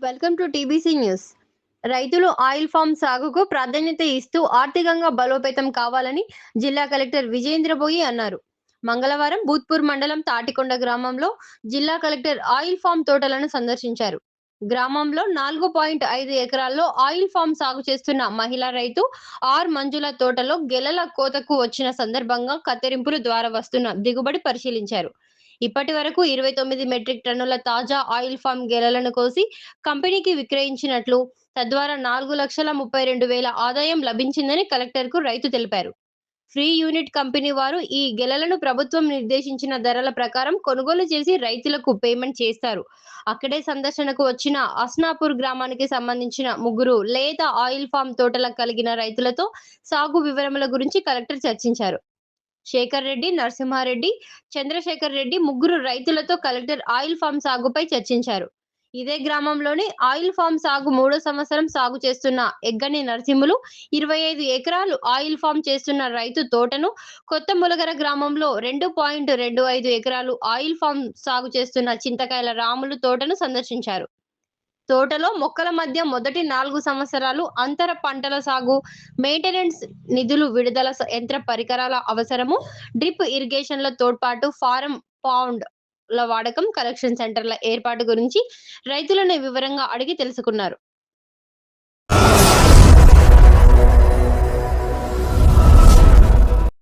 Welcome to TBC news. రైతులు oil form సాగుకు ప్రాధాన్యత ఇస్తూ ఆర్థికంగా బలోపేతం కావాలని జిల్లా కలెక్టర్ విజేంద్ర బోయి అన్నారు. మంగళవారం భూత్పూర్ మండలం తాటికొండ గ్రామంలో జిల్లా కలెక్టర్ ఆయిల్ ఫామ్ తోటలను సందర్శించారు. గ్రామంలో 4.5 ఎకరాల్లో ఆయిల్ ఫామ్ సాగు చేస్తున్న మహిళా రైతు మంజుల తోటలో గెలల కోతకు వచ్చిన సందర్భంగా కత్తిరింపుల ద్వారా వస్తున్న దిగుబడి పరిశీలించారు. ఇప్పటి వరకు 29 మెట్రిక్ టన్నుల తాజా ఆయిల్ ఫామ్ గెలలను కోసి కంపెనీకి విక్రయించినట్లు, తద్వారా 4,32,000 ఆదాయం లభించిందని కలెక్టర్కు రైతు తెలిపారు. ఫ్రీ యూనిట్ కంపెనీ వారు ఈ గెలలను ప్రభుత్వం నిర్దేశించిన ధరల ప్రకారం కొనుగోలు చేసి రైతులకు పేమెంట్ చేస్తారు. అక్కడే సందర్శనకు వచ్చిన అస్నాపూర్ గ్రామానికి సంబంధించిన ముగ్గురు లేత ఆయిల్ ఫామ్ తోటల కలిగిన రైతులతో సాగు వివరముల గురించి కలెక్టర్ చర్చించారు. శేఖర్ రెడ్డి, నరసింహారెడ్డి, చంద్రశేఖర్ రెడ్డి ముగ్గురు రైతులతో కలెక్టర్ ఆయిల్ ఫామ్ సాగుపై చర్చించారు. ఇదే గ్రామంలోని ఆయిల్ ఫామ్ సాగు మూడో సంవత్సరం సాగు చేస్తున్న ఎగ్గని నరసింహులు 25 ఎకరాలు ఆయిల్ ఫామ్ చేస్తున్న రైతు తోటను, కొత్త ములగర గ్రామంలో 2.25 ఎకరాలు ఆయిల్ ఫామ్ సాగు చేస్తున్న చింతకాయల రాములు తోటను సందర్శించారు. తోటలో మొక్కల మధ్య మొదటి 4 సంవత్సరాలు అంతర పంటల సాగు, మెయింటెనెన్స్ నిధులు విడుదల, యంత్ర పరికరాల అవసరము, డ్రిప్ ఇరిగేషన్ల తోడ్పాటు, ఫారం పౌండ్ ల వాడకం, కలెక్షన్ సెంటర్ల ఏర్పాటు గురించి రైతులను వివరంగా అడిగి తెలుసుకున్నారు.